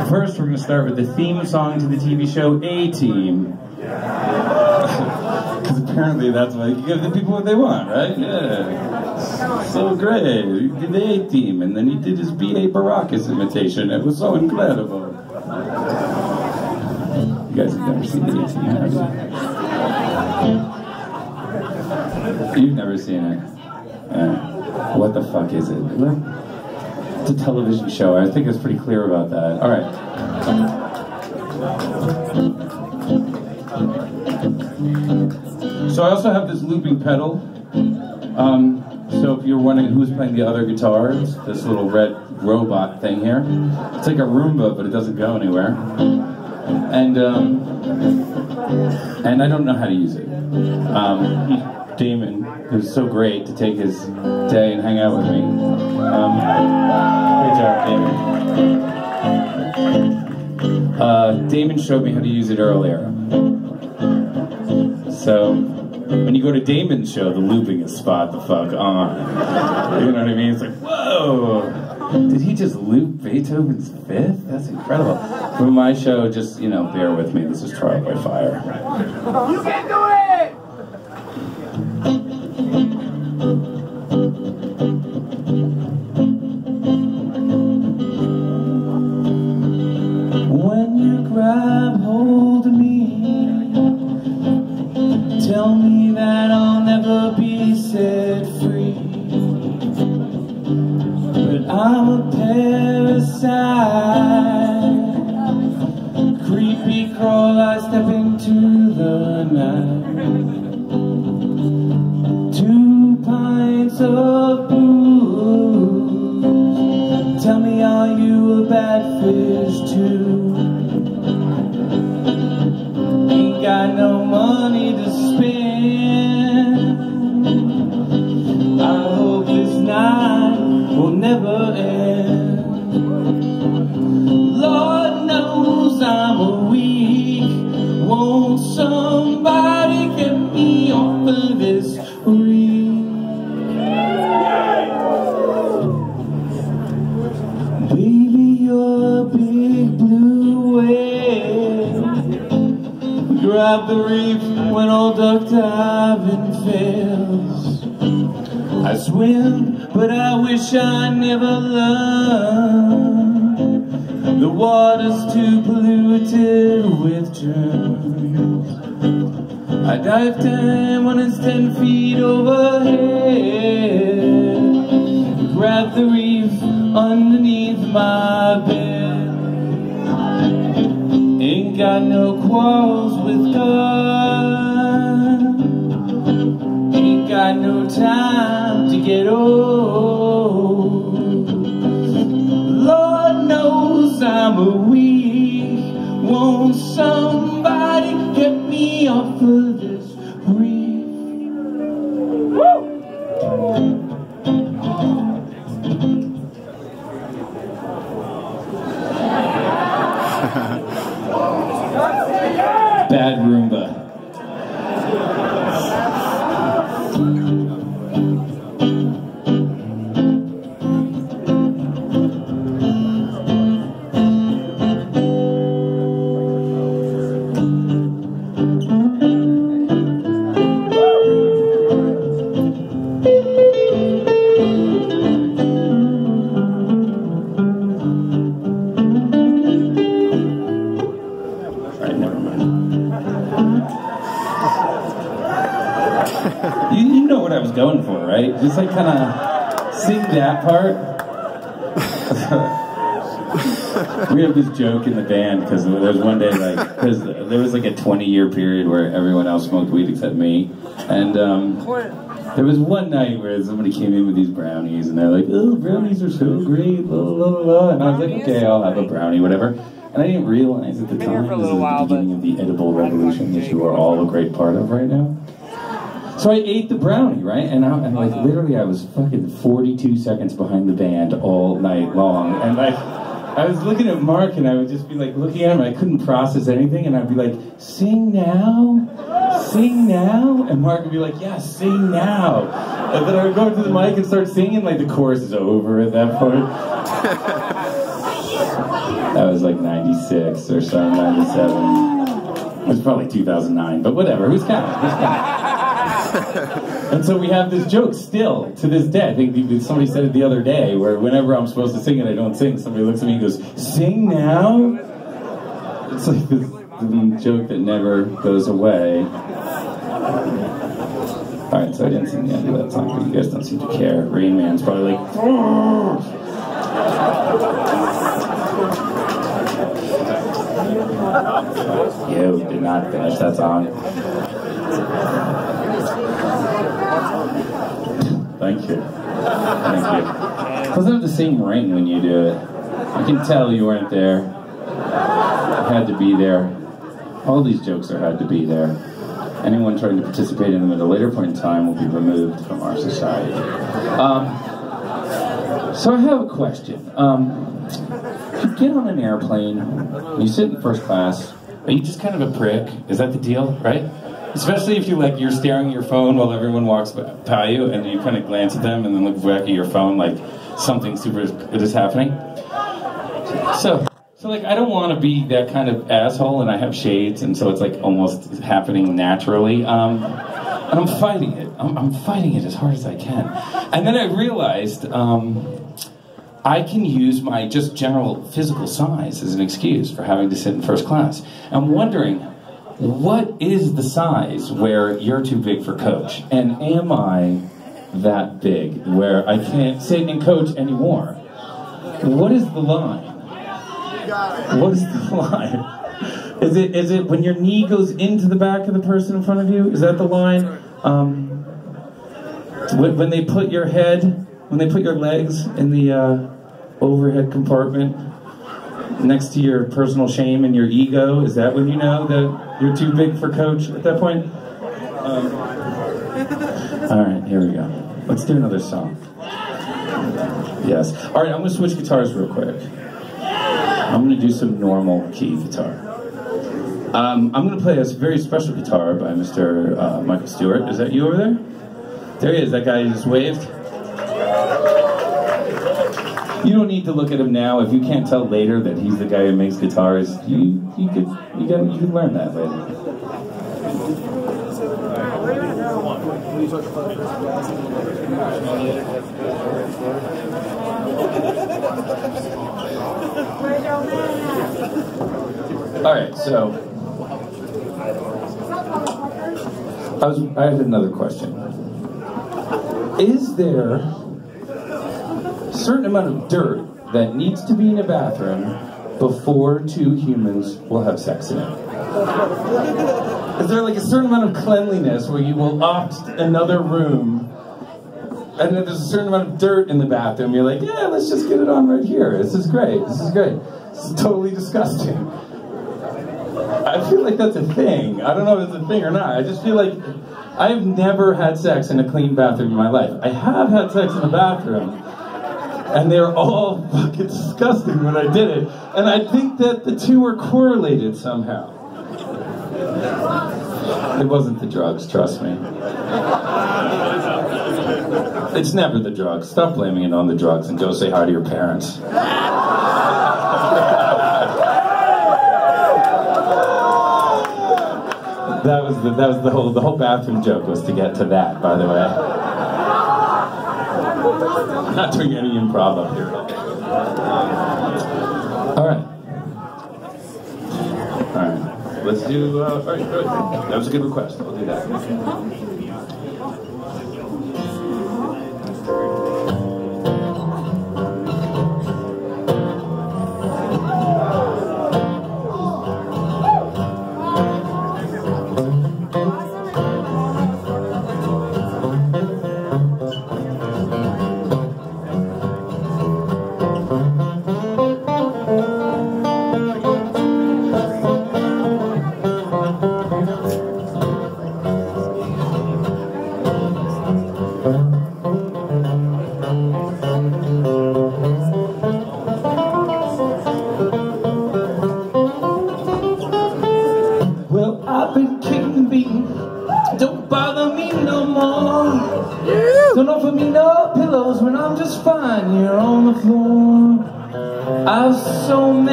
First, we're going to start with the theme song to the TV show A-Team. Because apparently that's why you give the people what they want, right? Yeah. So great. He did the A-Team, and then he did his B.A. Baracus imitation. It was so incredible. You guys have never seen the A-Team, have you? You've never seen it. What the fuck is it? It's a television show. I think it's pretty clear about that. All right. So I also have this looping pedal. So if you're wondering who's playing the other guitars, this little red robot thing here. It's like a Roomba, but it doesn't go anywhere. And I don't know how to use it. Damon, who's so great to take his day and hang out with me. Great job, Damon. Damon showed me how to use it earlier. So, when you go to Damon's show, the looping is spot the fuck on. You know what I mean? It's like, whoa! Did he just loop Beethoven's Fifth? That's incredible. For my show, just, you know, bear with me. This is Trial by Fire. You can do it! When you grab hold of me, tell me that I'll never be set free. But I'm a parasite, creepy crawl, I step into the night. 2 pints of booze, tell me, are you a bad fish too? Ain't got no money to spend, I hope this night will never end. Lord knows I'm a weak, won't somebody get me off of this reef? Baby, you're a big blue whale, grab the reef when all duck diving fails. I swim, but I wish I never learned. The water's too polluted with germs. I dive down when it's 10 feet overhead, grab the reef underneath my bed. Ain't got no quarrels with God, ain't got no time to get old. Lord knows I'm a weak, won't somebody get me off of this reef? Woo! Bad Roomba. You know what I was going for, right? Just like kind of sing that part. We have this joke in the band because there was one day, like, because there was like a 20-year period where everyone else smoked weed except me, and there was one night where somebody came in with these brownies, and they're like, "Oh, brownies are so great, blah blah blah," and I was like, "Okay, I'll have a brownie, whatever." And I didn't realize at the time this was the beginning of the edible revolution that you are all a great part of right now. So I ate the brownie, right? And like literally I was fucking 42 seconds behind the band all night long. And like I was looking at Mark and I would just be like looking at him and I couldn't process anything and I'd be like, "Sing now? Sing now?" And Mark would be like, "Yeah, sing now." And then I would go to the mic and start singing, like the chorus is over at that point. That was like 96 or so, 97. It was probably 2009, but whatever, who's counting? Who's counting? And so we have this joke still, to this day. I think somebody said it the other day, where whenever I'm supposed to sing it, I don't sing. Somebody looks at me and goes, "Sing now?" It's like this joke that never goes away. Alright, so I didn't sing the end of that song, but you guys don't seem to care. Rain Man's probably like, "Oh!" You did not finish that song. Thank you. Thank you. It doesn't have the same ring when you do it. I can tell you weren't there. I had to be there. All these jokes are had to be there. Anyone trying to participate in them at a later point in time will be removed from our society. So I have a question. You get on an airplane, you sit in first class, are you just kind of a prick? Is that the deal, right? Especially if you're staring at your phone while everyone walks by you, and you kind of glance at them and then look back at your phone like something super good is happening. So like, I don't want to be that kind of asshole, and I have shades, and so it's like almost happening naturally. And I'm fighting it. I'm fighting it as hard as I can. And then I realized I can use my just general physical size as an excuse for having to sit in first class. I'm wondering, what is the size where you're too big for coach? And am I that big where I can't sit in coach anymore? What is the line? What is the line? Is it when your knee goes into the back of the person in front of you? Is that the line? When they put your legs in the overhead compartment next to your personal shame and your ego, is that when you know that you're too big for coach at that point? Alright, here we go. Let's do another song. Yes. Alright, I'm going to switch guitars real quick. I'm going to do some normal key guitar. I'm going to play a very special guitar by Mr. Michael Stewart. Is that you over there? There he is, that guy who just waved. You don't need to look at him now. If you can't tell later that he's the guy who makes guitars, you can learn that later. All right, so I had another question. Is there a certain amount of dirt that needs to be in a bathroom before two humans will have sex in it? Is there like a certain amount of cleanliness where you will opt another room, and then there's a certain amount of dirt in the bathroom, you're like, yeah, let's just get it on right here. This is great. This is great. This is totally disgusting. I feel like that's a thing. I don't know if it's a thing or not. I just feel like I've never had sex in a clean bathroom in my life. I have had sex in a bathroom, and they're all fucking disgusting when I did it. And I think that the two are correlated somehow. It wasn't the drugs, trust me. It's never the drugs. Stop blaming it on the drugs and go say hi to your parents. That was the whole bathroom joke was to get to that, by the way. I'm not doing any improv up here. Alright. Let's do, alright, good. That was a good request. I'll do that.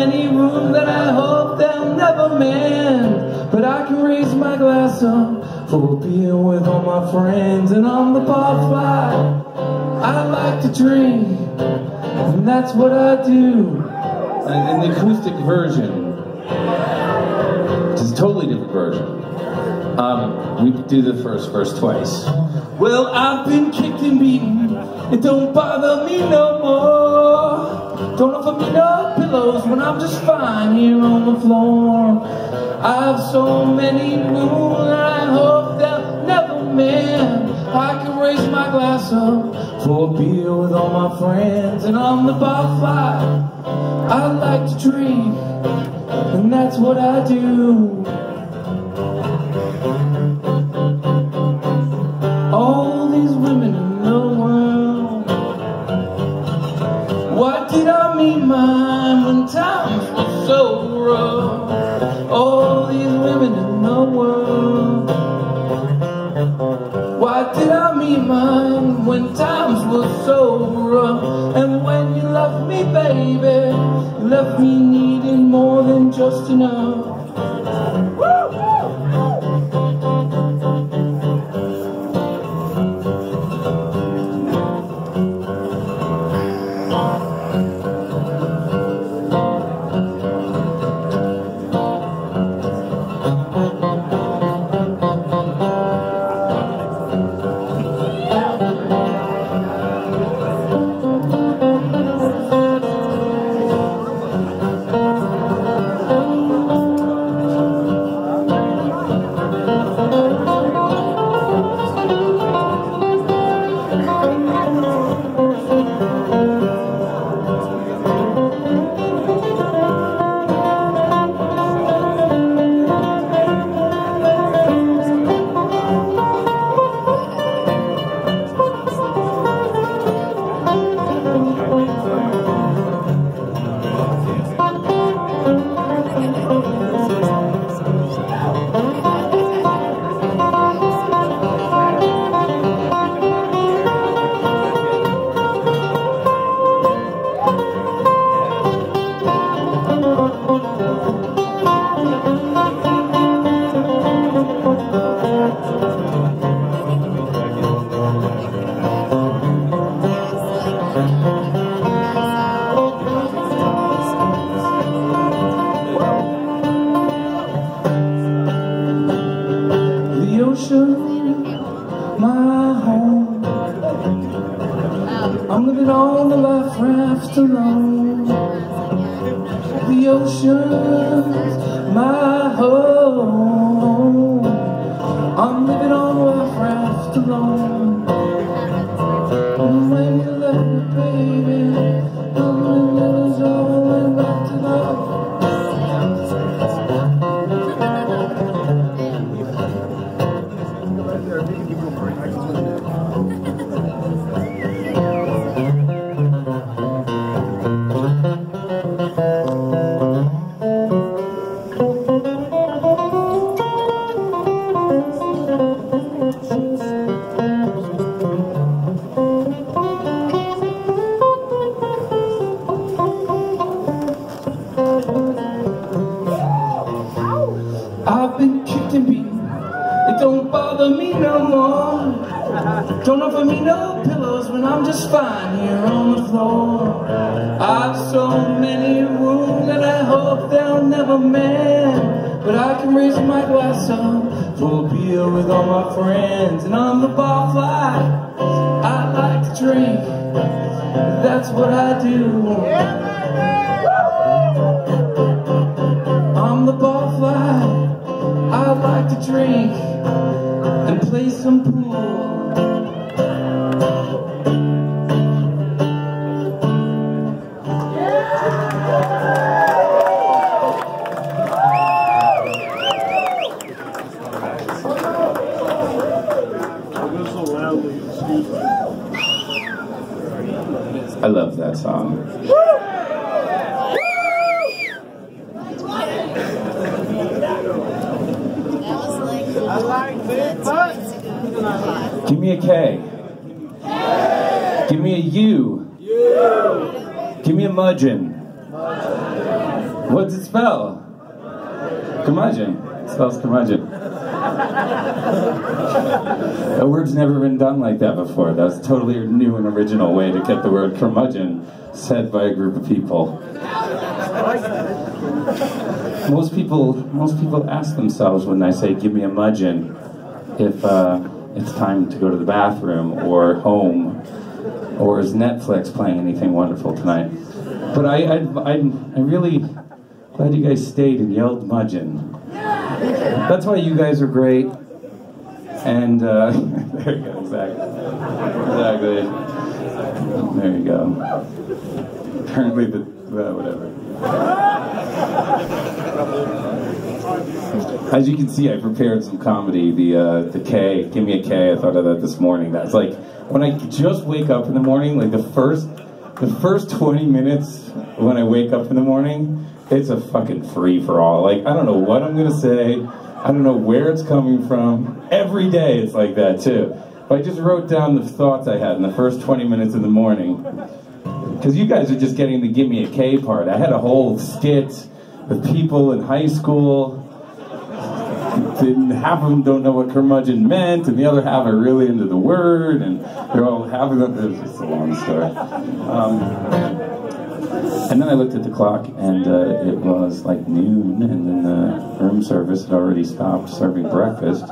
many wounds that I hope they'll never mend. But I can raise my glass up for a beer with all my friends. And on the barfly, I like to drink, and that's what I do. And in the acoustic version, which is a totally different version, we do the first verse twice. Well, I've been kicked and beaten, it don't bother me no more. Don't offer me no pillows when I'm just fine here on the floor. I have so many wounds and I hope they'll never mend. I can raise my glass up for a beer with all my friends. And on the barfly, I like to drink, and that's what I do. All these women in the world, why did I meet mine when times were so rough? All these women in the world, why did I meet mine when times were so rough? And when you left me, baby, you left me needing more than just enough. My home, I'm living on the life raft alone. The ocean's my home, I'm living on the life raft alone. And when you left me, baby, I'm living all back to love. I've been kicked and beaten, it don't bother me no more. Don't offer me no pillows when I'm just fine here on the floor. I've so many wounds and I hope they'll never mend. But I can raise my glass up for a beer with all my friends. And on the barfly, I like to drink, that's what I do. On the barfly, I like to drink and play some pool. I love that song. Give me a K. Give me a U. Give me a mudgeon. What's it spell? Curmudgeon. It spells curmudgeon. A word's never been done like that before. That was a totally new and original way to get the word curmudgeon said by a group of people. Most people ask themselves when I say "give me a mudgeon" if it's time to go to the bathroom or home, or is Netflix playing anything wonderful tonight? But I'm really glad you guys stayed and yelled "mudgeon." That's why you guys are great. And there you go, exactly. There you go. Apparently whatever. As you can see, I prepared some comedy. The K, give me a K. I thought of that this morning. That's like when I just wake up in the morning. Like the first 20 minutes when I wake up in the morning, it's a fucking free for all. Like I don't know what I'm gonna say. I don't know where it's coming from. Every day it's like that too. But I just wrote down the thoughts I had in the first 20 minutes in the morning. Because you guys are just getting the give me a K part. I had a whole skit with people in high school. Half of them don't know what curmudgeon meant, and the other half are really into the word, and they're all half of them. It's just a long story. And then I looked at the clock, and it was like noon, and then the room service had already stopped serving breakfast.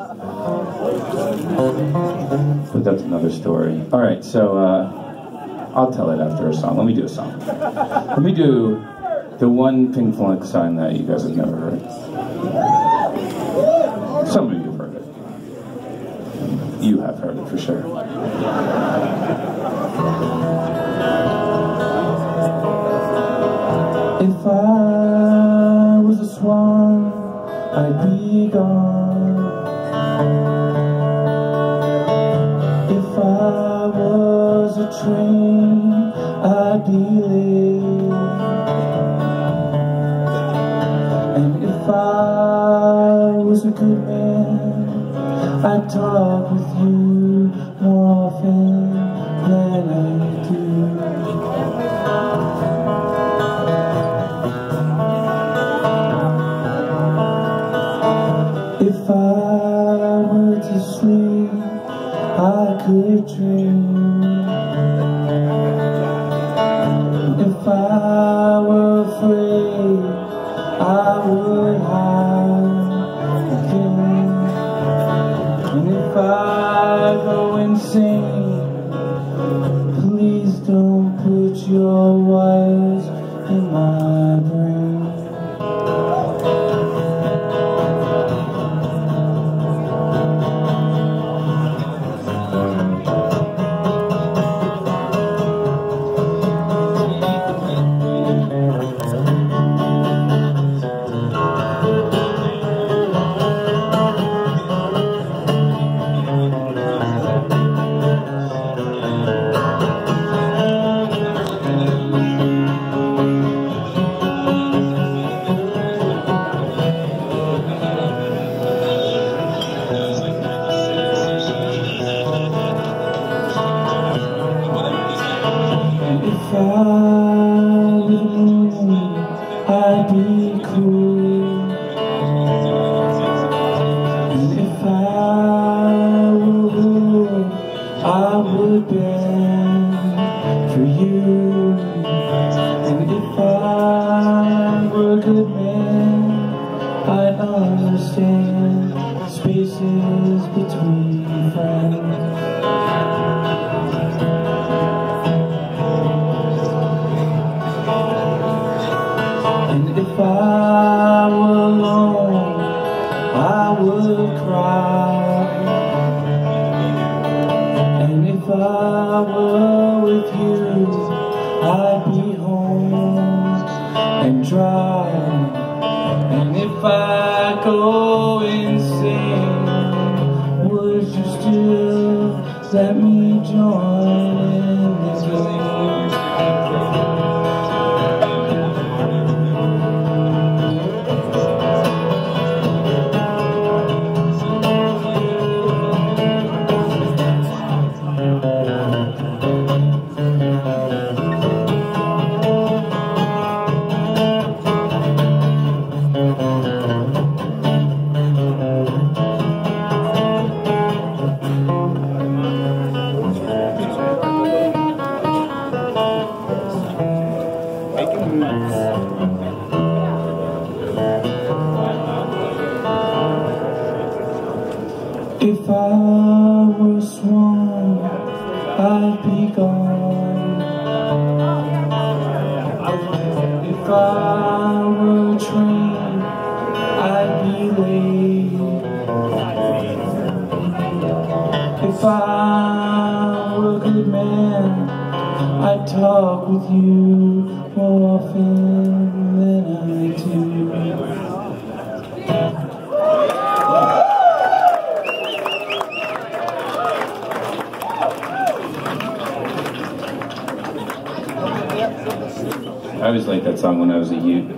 But that's another story. All right, so I'll tell it after a song. Let me do a song. Let me do the one Pink Floyd song that you guys have never heard. Some of you have heard it. You have heard it for sure. If I was a swan, I'd be gone. If I was a train, I'd be late. And if I was a good man, I'd talk with you more often than I do. If I were to sleep, I could dream. If I were afraid, I would hide again. And if I go insane, please don't put your wires in my brain. If I were the moon, I'd be cool. And if I were wood, I would bend for you. And if I were a good man, I'd understand spaces between friends. If I were alone, I would cry. And if I were with you, I'd be home and dry. And if I go insane, would you still let me join in the game? always liked that song when I was a youth.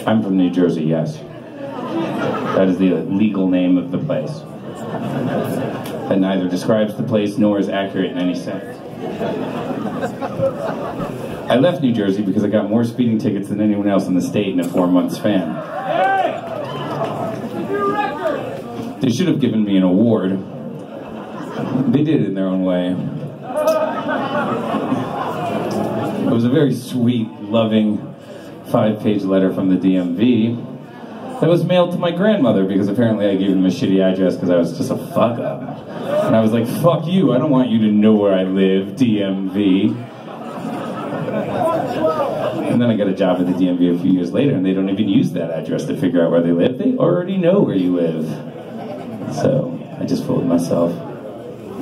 I'm from New Jersey, yes. That is the legal name of the place. That neither describes the place nor is accurate in any sense. I left New Jersey because I got more speeding tickets than anyone else in the state in a 4-month span. They should have given me an award. They did it in their own way. It was a very sweet, loving 5-page letter from the DMV that was mailed to my grandmother because apparently I gave them a shitty address because I was just a fuck up. And I was like, fuck you, I don't want you to know where I live, DMV. And then I got a job at the DMV a few years later and they don't even use that address to figure out where they live. They already know where you live. So I just fooled myself.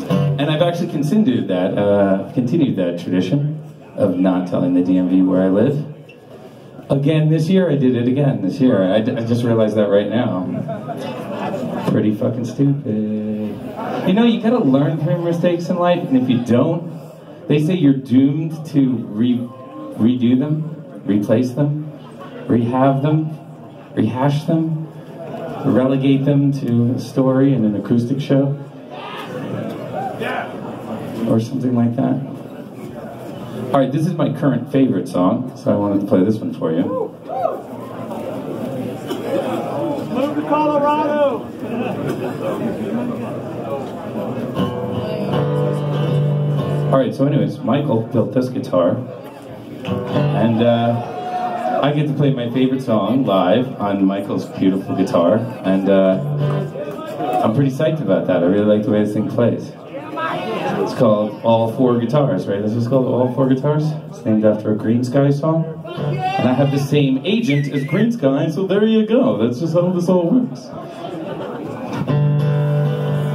And I've actually continued that tradition of not telling the DMV where I live. Again this year, I did it again this year. I just realized that right now. Pretty fucking stupid. You know, you gotta learn from your mistakes in life, and if you don't, they say you're doomed to redo them, replace them, rehab them, rehash them, relegate them to a story in an acoustic show. Or something like that. Alright, this is my current favorite song, so I wanted to play this one for you. Move to Colorado! Alright, so anyways, Michael built this guitar, and I get to play my favorite song live on Michael's beautiful guitar, and I'm pretty psyched about that. I really like the way this thing plays. It's called All Four Guitars, right? This is called All Four Guitars. It's named after a Green Sky song. And I have the same agent as Green Sky, so there you go. That's just how this all works.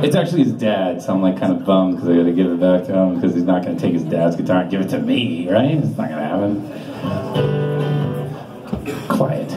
It's actually his dad, so I'm like kind of bummed because I gotta give it back to him because he's not gonna take his dad's guitar and give it to me, right? It's not gonna happen. Quiet.